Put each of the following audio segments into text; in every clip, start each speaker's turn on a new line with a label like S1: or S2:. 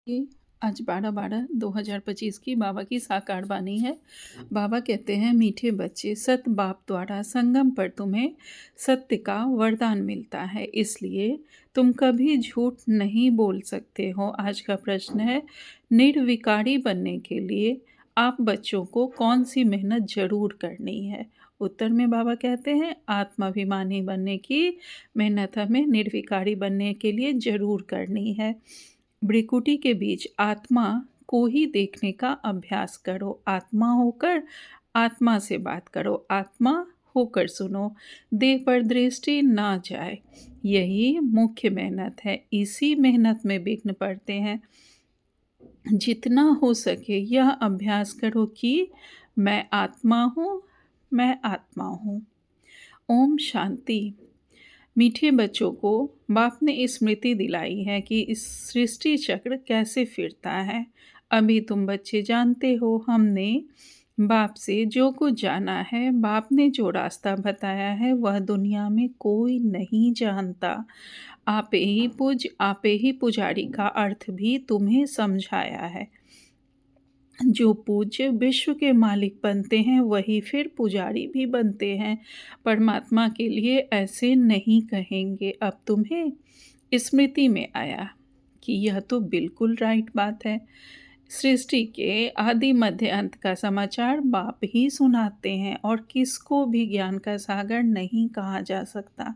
S1: ये आज 12/12/2025 की बाबा की साकार वाणी है। बाबा कहते हैं, मीठे बच्चे, सत बाप द्वारा संगम पर तुम्हें सत्य का वरदान मिलता है, इसलिए तुम कभी झूठ नहीं बोल सकते हो। आज का प्रश्न है, निर्विकारी बनने के लिए आप बच्चों को कौन सी मेहनत जरूर करनी है। उत्तर में बाबा कहते हैं, आत्माभिमानी बनने की मेहनत हमें निर्विकारी बनने के लिए जरूर करनी है। भ्रिकुटी के बीच आत्मा को ही देखने का अभ्यास करो। आत्मा होकर आत्मा से बात करो, आत्मा होकर सुनो, देह पर दृष्टि ना जाए। यही मुख्य मेहनत है। इसी मेहनत में विघ्न पड़ते हैं। जितना हो सके यह अभ्यास करो कि मैं आत्मा हूँ, मैं आत्मा हूँ। ओम शांति। मीठे बच्चों को बाप ने स्मृति दिलाई है कि इस सृष्टि चक्र कैसे फिरता है। अभी तुम बच्चे जानते हो, हमने बाप से जो कुछ जाना है, बाप ने जो रास्ता बताया है, वह दुनिया में कोई नहीं जानता। आपे ही पूज, आपे ही पुजारी का अर्थ भी तुम्हें समझाया है। जो पूज्य विश्व के मालिक बनते हैं, वही फिर पुजारी भी बनते हैं। परमात्मा के लिए ऐसे नहीं कहेंगे। अब तुम्हें स्मृति में आया कि यह तो बिल्कुल राइट बात है। सृष्टि के आदि मध्य अंत का समाचार बाप ही सुनाते हैं, और किसको भी ज्ञान का सागर नहीं कहा जा सकता।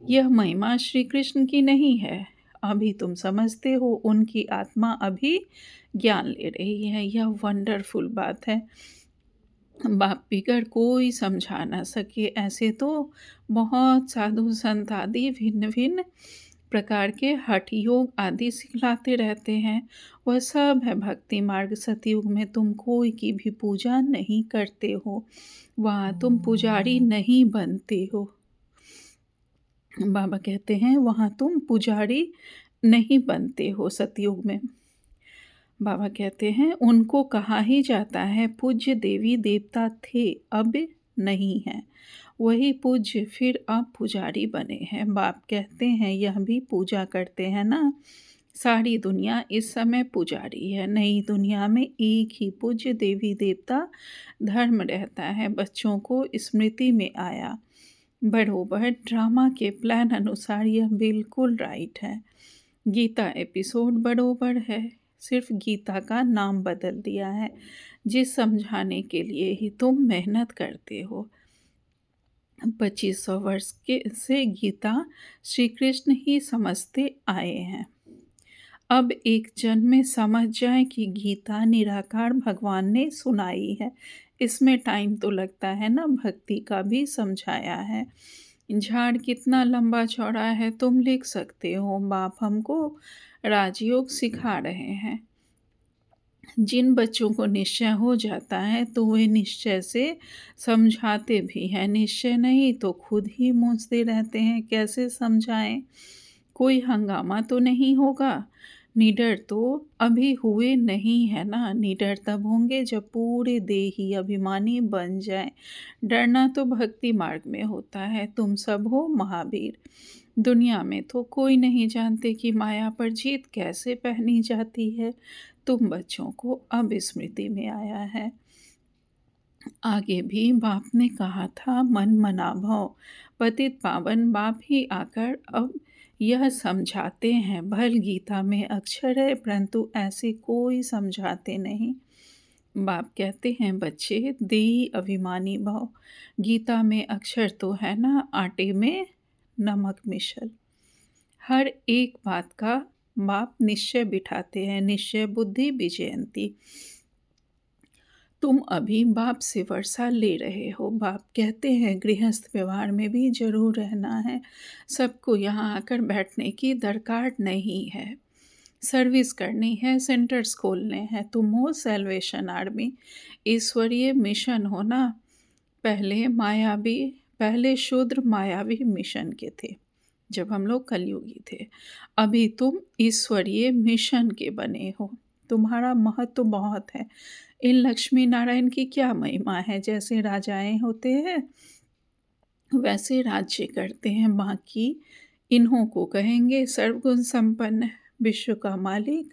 S1: यह महिमा श्री कृष्ण की नहीं है। अभी तुम समझते हो, उनकी आत्मा अभी ज्ञान ले रही है। यह वंडरफुल बात है। बाप बिगड़ कोई समझा ना सके। ऐसे तो बहुत साधु संत आदि भिन्न भिन्न प्रकार के हठ योग आदि सिखलाते रहते हैं। वह सब है भक्ति मार्ग। सतयुग में तुम कोई की भी पूजा नहीं करते हो, वहाँ तुम पुजारी नहीं बनते हो। बाबा कहते हैं, वहाँ तुम पुजारी नहीं बनते हो सतयुग में। बाबा कहते हैं, उनको कहा ही जाता है पूज्य देवी देवता थे, अब नहीं है। वही पूज्य फिर अब पुजारी बने हैं। बाप कहते हैं, यह भी पूजा करते हैं ना। सारी दुनिया इस समय पुजारी है। नई दुनिया में एक ही पूज्य देवी देवता धर्म रहता है। बच्चों को स्मृति में आया, बरोबर ड्रामा के प्लान अनुसार यह बिल्कुल राइट है। गीता एपिसोड बरोबर है, सिर्फ गीता का नाम बदल दिया है। जिस समझाने के लिए ही तुम मेहनत करते हो। 2500 वर्ष के से गीता श्री कृष्ण ही समझते आए हैं। अब एक जन्म में समझ जाए कि गीता निराकार भगवान ने सुनाई है। इसमें टाइम तो लगता है ना। भक्ति का भी समझाया है। झाड़ कितना लंबा चौड़ा है तुम लिख सकते हो। बाप हमको राजयोग सिखा रहे हैं। जिन बच्चों को निश्चय हो जाता है तो वे निश्चय से समझाते भी हैं। निश्चय नहीं तो खुद ही मूंझते रहते हैं, कैसे समझाएं। कोई हंगामा तो नहीं होगा। निडर तो अभी हुए नहीं है ना। निडर तब होंगे जब पूरे देही अभिमानी बन जाए। डरना तो भक्ति मार्ग में होता है। तुम सब हो महावीर। दुनिया में तो कोई नहीं जानते कि माया पर जीत कैसे पहनी जाती है। तुम बच्चों को अब स्मृति में आया है। आगे भी बाप ने कहा था, मन मना भव। पतित पावन बाप ही आकर अब यह समझाते हैं। भल गीता में अक्षर है, परंतु ऐसे कोई समझाते नहीं। बाप कहते हैं, बच्चे देही अभिमानी भव। गीता में अक्षर तो है ना, आटे में नमक मिशल। हर एक बात का बाप निश्चय बिठाते हैं। निश्चय बुद्धि विजयंती। तुम अभी बाप से वर्षा ले रहे हो। बाप कहते हैं, गृहस्थ व्यवहार में भी जरूर रहना है। सबको यहाँ आकर बैठने की दरकार नहीं है। सर्विस करनी है, सेंटर्स खोलने हैं। तुम हो सेल्वेशन आर्मी, ईश्वरीय मिशन हो ना। पहले शूद्र मायावी मिशन के थे जब हम लोग कलयुगी थे। अभी तुम ईश्वरीय मिशन के बने हो। तुम्हारा महत्व बहुत है। इन लक्ष्मी नारायण की क्या महिमा है। जैसे राजाएं होते हैं वैसे राज्य करते हैं। बाकी इन्हों को कहेंगे सर्वगुण संपन्न, विश्व का मालिक।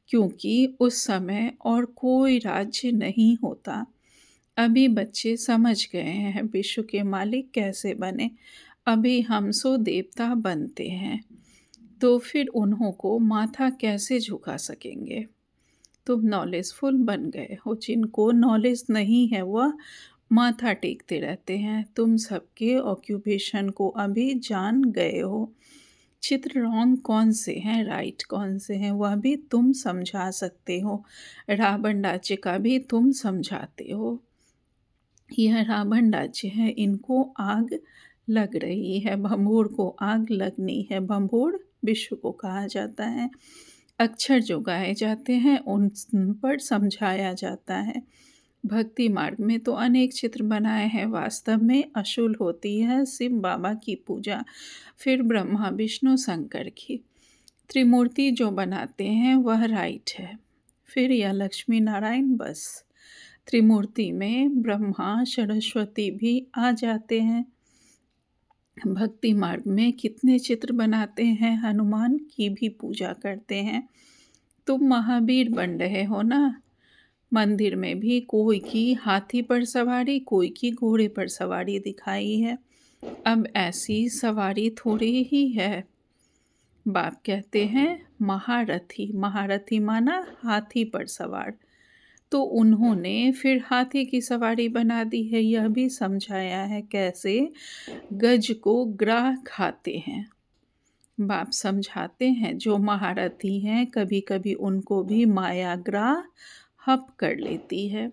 S1: क्योंकि उस समय और कोई राज्य नहीं होता। अभी बच्चे समझ गए हैं विश्व के मालिक कैसे बने। अभी हम सो देवता बनते हैं, तो फिर उन्हों को माथा कैसे झुका सकेंगे। तुम नॉलेजफुल बन गए हो, जिनको नॉलेज नहीं है वह माथा टेकते रहते हैं। तुम सबके ऑक्यूपेशन को अभी जान गए हो। चित्र रॉन्ग कौन से हैं, राइट कौन से हैं, वह भी तुम समझा सकते हो। रावण राज्य का भी तुम समझाते हो। यह रावण राज्य है, इनको आग लग रही है। भंभोर को आग लगनी है। भंभोर विश्व को कहा जाता है। अक्षर जो गाए जाते हैं उन पर समझाया जाता है। भक्ति मार्ग में तो अनेक चित्र बनाए हैं। वास्तव में अशुल होती है शिव बाबा की पूजा, फिर ब्रह्मा विष्णु शंकर की। त्रिमूर्ति जो बनाते हैं वह राइट है, फिर यह लक्ष्मी नारायण बस। त्रिमूर्ति में ब्रह्मा सरस्वती भी आ जाते हैं। भक्ति मार्ग में कितने चित्र बनाते हैं, हनुमान की भी पूजा करते हैं। तुम महावीर बन रहे हो ना। मंदिर में भी कोई की हाथी पर सवारी, कोई की घोड़े पर सवारी दिखाई है। अब ऐसी सवारी थोड़ी ही है। बाप कहते हैं महारथी, महारथी माना हाथी पर सवार। तो उन्होंने फिर हाथी की सवारी बना दी है। यह भी समझाया है कैसे गज को ग्राह खाते हैं। बाप समझाते हैं जो महारथी हैं कभी कभी उनको भी माया ग्राह हप कर लेती है।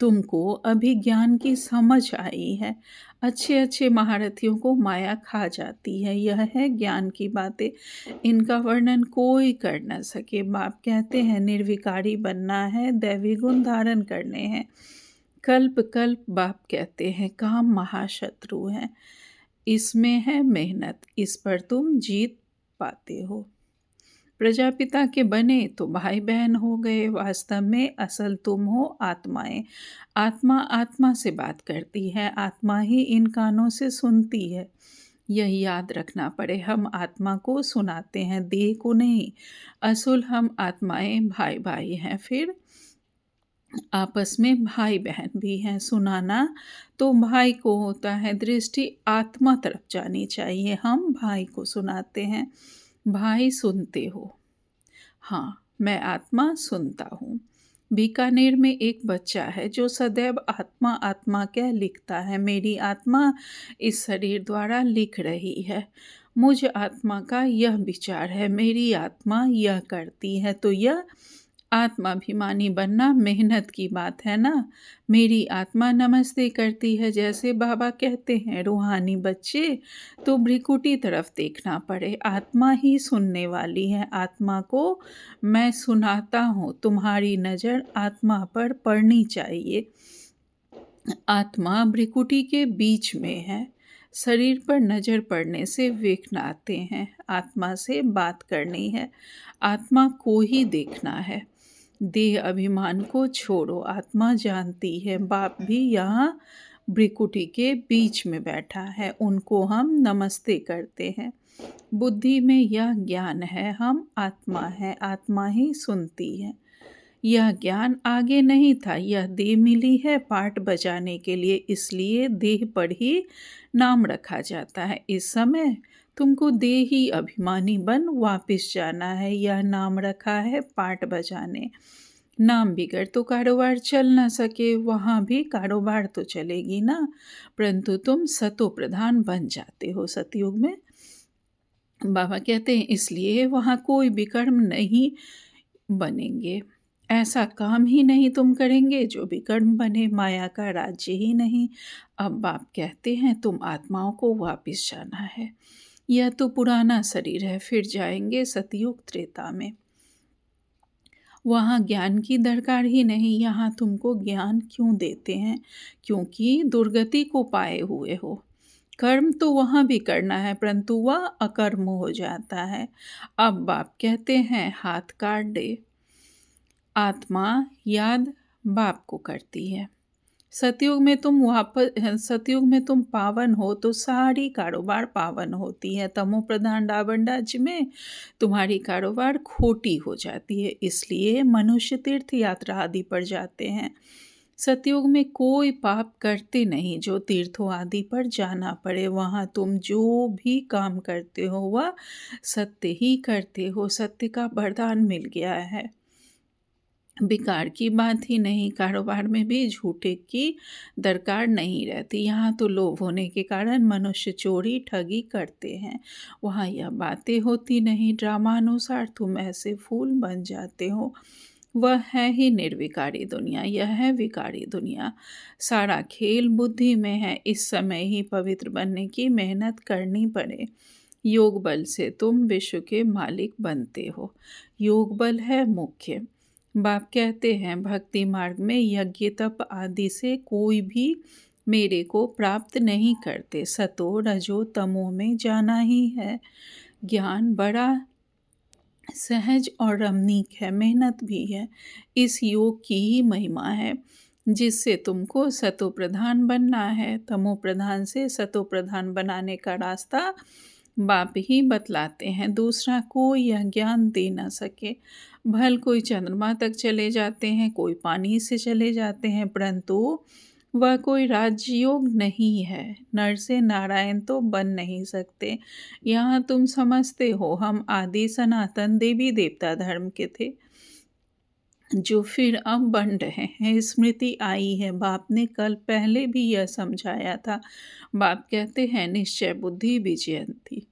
S1: तुमको अभी ज्ञान की समझ आई है। अच्छे अच्छे महारथियों को माया खा जाती है। यह है ज्ञान की बातें, इनका वर्णन कोई कर न सके। बाप कहते हैं निर्विकारी बनना है, दैवी गुण धारण करने हैं। कल्प कल्प बाप कहते हैं काम महाशत्रु है, इसमें है मेहनत, इस पर तुम जीत पाते हो। प्रजापिता के बने तो भाई बहन हो गए। वास्तव में असल तुम हो आत्माएं। आत्मा आत्मा से बात करती है, आत्मा ही इन कानों से सुनती है। यह याद रखना पड़े, हम आत्मा को सुनाते हैं, देह को नहीं। असल हम आत्माएं भाई भाई हैं, फिर आपस में भाई बहन भी हैं। सुनाना तो भाई को होता है, दृष्टि आत्मा तरफ जानी चाहिए। हम भाई को सुनाते हैं। भाई सुनते हो? हाँ, मैं आत्मा सुनता हूँ। बीकानेर में एक बच्चा है जो सदैव आत्मा आत्मा क्या लिखता है। मेरी आत्मा इस शरीर द्वारा लिख रही है। मुझ आत्मा का यह विचार है, मेरी आत्मा यह करती है। तो यह आत्माभिमानी बनना मेहनत की बात है ना। मेरी आत्मा नमस्ते करती है, जैसे बाबा कहते हैं रूहानी बच्चे तो भ्रिकुटी तरफ देखना पड़े। आत्मा ही सुनने वाली है। आत्मा को मैं सुनाता हूँ, तुम्हारी नज़र आत्मा पर पड़नी चाहिए। आत्मा भ्रिकुटी के बीच में है। शरीर पर नज़र पड़ने से विघ्न आते हैं। आत्मा से बात करनी है, आत्मा को ही देखना है। देह अभिमान को छोड़ो, आत्मा जानती है। बाप भी यहाँ भ्रिकुटी के बीच में बैठा है, उनको हम नमस्ते करते हैं। बुद्धि में यह ज्ञान है, हम आत्मा हैं, आत्मा ही सुनती है। यह ज्ञान आगे नहीं था, यह देह मिली है पार्ट बजाने के लिए, इसलिए देह पर ही नाम रखा जाता है। इस समय तुमको देही अभिमानी बन वापस जाना है। यह नाम रखा है पार्ट बजाने। नाम बिगड़ तो कारोबार चल ना सके, वहाँ भी कारोबार तो चलेगी ना, परंतु तुम सतो प्रधान बन जाते हो सतयुग में। बाबा कहते हैं इसलिए वहाँ कोई विकर्म नहीं बनेंगे। ऐसा काम ही नहीं तुम करेंगे जो विकर्म बने, माया का राज्य ही नहीं। अब बाप कहते हैं तुम आत्माओं को वापस जाना है। यह तो पुराना शरीर है, फिर जाएंगे सतयुग त्रेता में। वहाँ ज्ञान की दरकार ही नहीं। यहाँ तुमको ज्ञान क्यों देते हैं? क्योंकि दुर्गति को पाए हुए हो। कर्म तो वहाँ भी करना है, परंतु वह अकर्म हो जाता है। अब बाप कहते हैं हाथ काट दे। आत्मा याद बाप को करती है। सतयुग में तुम पावन हो तो सारी कारोबार पावन होती है। तमो प्रधान रावण राज्य में तुम्हारी कारोबार खोटी हो जाती है, इसलिए मनुष्य तीर्थ यात्रा आदि पर जाते हैं। सतयुग में कोई पाप करते नहीं जो तीर्थों आदि पर जाना पड़े। वहाँ तुम जो भी काम करते हो वह सत्य ही करते हो। सत्य का वरदान मिल गया है। बेकार की बात ही नहीं, कारोबार में भी झूठे की दरकार नहीं रहती। यहाँ तो लोभ होने के कारण मनुष्य चोरी ठगी करते हैं। वहाँ यह बातें होती नहीं। ड्रामानुसार तुम ऐसे फूल बन जाते हो। वह है ही निर्विकारी दुनिया, यह है विकारी दुनिया। सारा खेल बुद्धि में है। इस समय ही पवित्र बनने की मेहनत करनी पड़े। योग बल से तुम विश्व के मालिक बनते हो। योग बल है मुख्य। बाप कहते हैं भक्ति मार्ग में यज्ञ तप आदि से कोई भी मेरे को प्राप्त नहीं करते। सतो रजो तमो में जाना ही है। ज्ञान बड़ा सहज और रमणीक है, मेहनत भी है। इस योग की ही महिमा है जिससे तुमको सतो प्रधान बनना है। तमो प्रधान से सतो प्रधान बनाने का रास्ता बाप ही बतलाते हैं, दूसरा कोई यह ज्ञान दे न सके। भल कोई चंद्रमा तक चले जाते हैं, कोई पानी से चले जाते हैं, परंतु वह कोई राजयोग नहीं है। नर से नारायण तो बन नहीं सकते। यहाँ तुम समझते हो हम आदि सनातन देवी देवता धर्म के थे जो फिर अब बन रहे हैं। स्मृति आई है, बाप ने कल पहले भी यह समझाया था। बाप कहते हैं निश्चय बुद्धि विजयंती।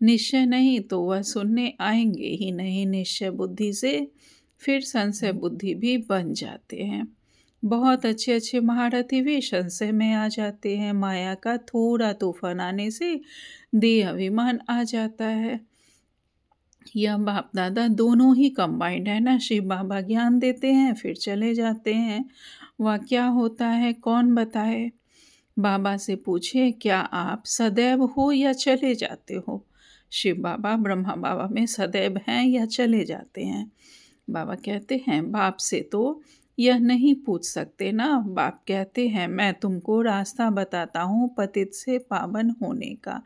S1: निश्चय नहीं तो वह सुनने आएंगे ही नहीं। निश्चय बुद्धि से फिर संशय बुद्धि भी बन जाते हैं। बहुत अच्छे अच्छे महारथी भी संशय में आ जाते हैं। माया का थोड़ा तूफान आने से देह अभिमान आ जाता है। यह बाप दादा दोनों ही कंबाइंड है ना। शिव बाबा ज्ञान देते हैं फिर चले जाते हैं। वह क्या होता है कौन बताए। बाबा से पूछे क्या आप सदैव हो या चले जाते हो। शिव बाबा ब्रह्मा बाबा में सदैव हैं या चले जाते हैं। बाबा कहते हैं बाप से तो यह नहीं पूछ सकते ना। बाप कहते हैं मैं तुमको रास्ता बताता हूँ पतित से पावन होने का।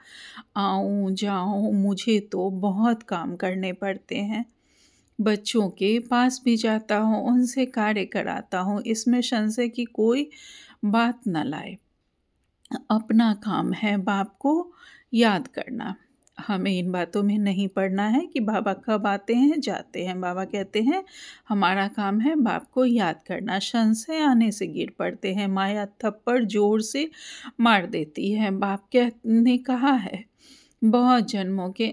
S1: आऊँ जाऊँ मुझे तो बहुत काम करने पड़ते हैं। बच्चों के पास भी जाता हूँ, उनसे कार्य कराता हूँ। इसमें संशय की कोई बात न लाए। अपना काम है बाप को याद करना। हमें इन बातों में नहीं पड़ना है कि बाबा कब आते हैं जाते हैं। बाबा कहते हैं हमारा काम है बाप को याद करना। संशय आने से गिर पड़ते हैं। माया थप्पड़ जोर से मार देती है। बाप ने कहा है बहुत जन्मों के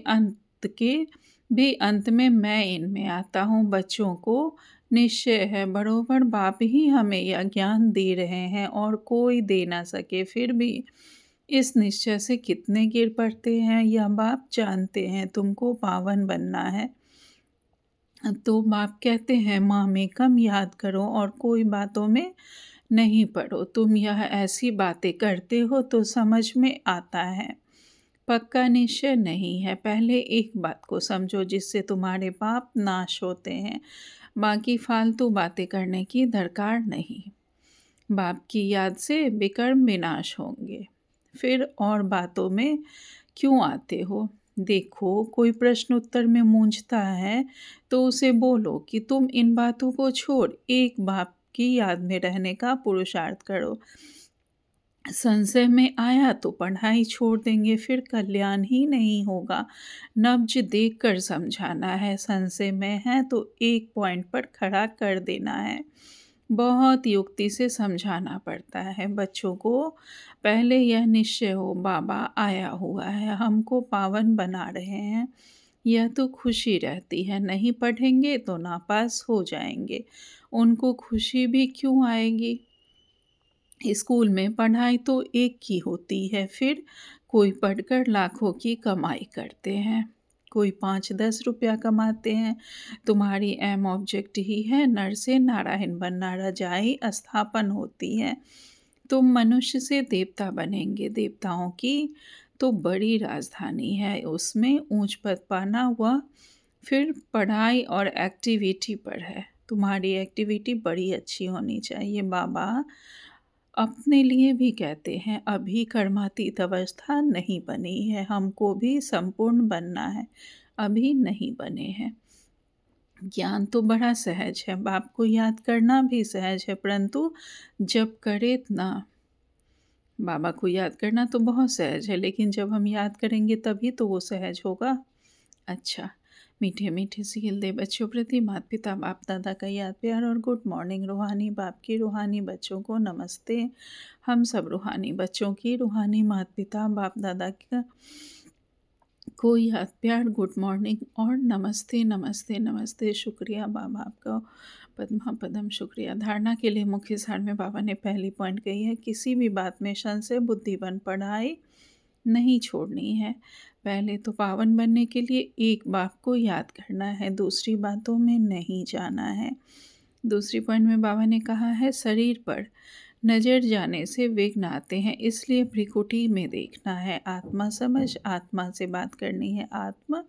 S1: अंत में मैं इनमें आता हूँ। बच्चों को निश्चय है बरोबर बाप ही हमें यह ज्ञान दे रहे हैं और कोई दे ना सके। फिर भी इस निश्चय से कितने गिर पड़ते हैं यह बाप जानते हैं। तुमको पावन बनना है तो बाप कहते हैं माँ में कम याद करो और कोई बातों में नहीं पड़ो। तुम यह ऐसी बातें करते हो तो समझ में आता है। पक्का निश्चय नहीं है। पहले एक बात को समझो जिससे तुम्हारे पाप नाश होते हैं। बाकी फालतू बातें करने की दरकार नहीं। बाप की याद से विकर्म विनाश होंगे। फिर और बातों में क्यों आते हो। देखो कोई प्रश्न उत्तर में मूंझता है तो उसे बोलो कि तुम इन बातों को छोड़ एक बाप की याद में रहने का पुरुषार्थ करो। संशय में आया तो पढ़ाई छोड़ देंगे फिर कल्याण ही नहीं होगा। नब्ज देखकर समझाना है। संशय में है तो एक पॉइंट पर खड़ा कर देना है। बहुत युक्ति से समझाना पड़ता है बच्चों को। पहले यह निश्चय हो बाबा आया हुआ है हमको पावन बना रहे हैं। यह तो खुशी रहती है। नहीं पढ़ेंगे तो नापास हो जाएंगे। उनको खुशी भी क्यों आएगी। स्कूल में पढ़ाई तो एक की होती है। फिर कोई पढ़कर लाखों की कमाई करते हैं, कोई 5-10 रुपया कमाते हैं। तुम्हारी एम ऑब्जेक्ट ही है नर से नारायण बनना। रजाई स्थापन होती है। तुम मनुष्य से देवता बनेंगे। देवताओं की तो बड़ी राजधानी है, उसमें ऊंच पद पाना वह फिर पढ़ाई और एक्टिविटी पर है। तुम्हारी एक्टिविटी बड़ी अच्छी होनी चाहिए। बाबा अपने लिए भी कहते हैं अभी कर्मातीत अवस्था नहीं बनी है, हमको भी संपूर्ण बनना है, अभी नहीं बने हैं। ज्ञान तो बड़ा सहज है, बाप को याद करना भी सहज है, परंतु जब करे ना, बाबा को याद करना तो बहुत सहज है, लेकिन जब हम याद करेंगे तभी तो वो सहज होगा। अच्छा, मीठे मीठे सील दे बच्चों प्रति माता पिता बाप दादा का याद प्यार और गुड मॉर्निंग। रूहानी बाप की रूहानी बच्चों को नमस्ते। हम सब रूहानी बच्चों की रूहानी माता पिता बाप दादा का को याद प्यार गुड मॉर्निंग और नमस्ते नमस्ते नमस्ते। शुक्रिया बाबा आपका पद्मा पदम शुक्रिया। धारणा के लिए मुख्य सार में बाबा ने पहली पॉइंट कही है, किसी भी बात में संशय बुद्धि बन पढ़ाई नहीं छोड़नी है। पहले तो पावन बनने के लिए एक बात को याद करना है, दूसरी बातों में नहीं जाना है। दूसरी पॉइंट में बाबा ने कहा है, शरीर पर नज़र जाने से विघ्न आते हैं, इसलिए भ्रिकुटी में देखना है। आत्मा समझ आत्मा से बात करनी है, आत्मा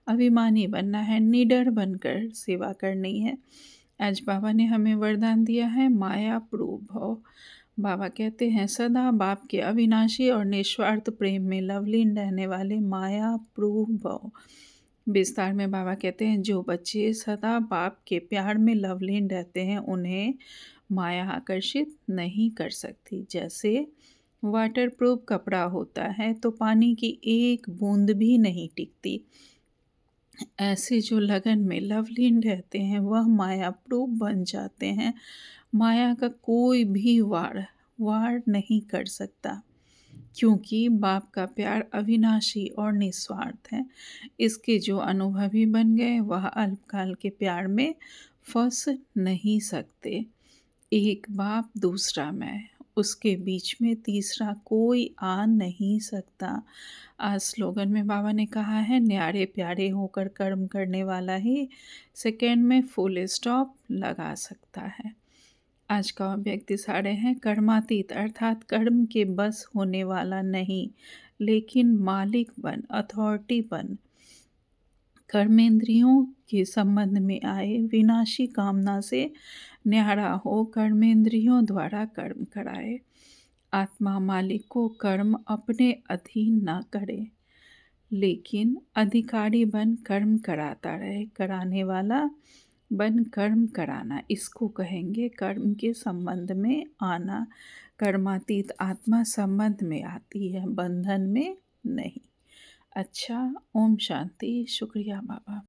S1: अभिमानी बनना है, निडर बनकर सेवा करनी है। आज बाबा ने हमें वरदान दिया है, माया प्रूव भव। बाबा कहते हैं, सदा बाप के अविनाशी और निस्वार्थ प्रेम में लवलीन रहने वाले माया प्रूव भव। विस्तार में बाबा कहते हैं, जो बच्चे सदा बाप के प्यार में लवलीन रहते हैं उन्हें माया आकर्षित नहीं कर सकती। जैसे वाटर प्रूफ कपड़ा होता है तो पानी की एक बूंद भी नहीं टिकती, ऐसे जो लगन में लवलीन रहते हैं वह माया प्रूफ बन जाते हैं। माया का कोई भी वार नहीं कर सकता, क्योंकि बाप का प्यार अविनाशी और निस्वार्थ है। इसके जो अनुभवी बन गए वह अल्पकाल के प्यार में फंस नहीं सकते। एक बाप दूसरा मैं, उसके बीच में तीसरा कोई आ नहीं सकता। आज स्लोगन में बाबा ने कहा है, न्यारे प्यारे होकर कर्म करने वाला ही सेकेंड में फुल स्टॉप लगा सकता है। आज का व्यक्ति सारे हैं, कर्मातीत अर्थात कर्म के बस होने वाला नहीं, लेकिन मालिक बन, अथॉरिटी बन, कर्मेंद्रियों के संबंध में आए, विनाशी कामना से न्यारा हो, कर्मेंद्रियों द्वारा कर्म कराए। आत्मा मालिक को कर्म अपने अधीन न करे, लेकिन अधिकारी बन कर्म कराता रहे। कराने वाला बन कर्म कराना, इसको कहेंगे कर्म के संबंध में आना। कर्मातीत आत्मा संबंध में आती है, बंधन में नहीं। अच्छा, ओम शांति। शुक्रिया बाबा।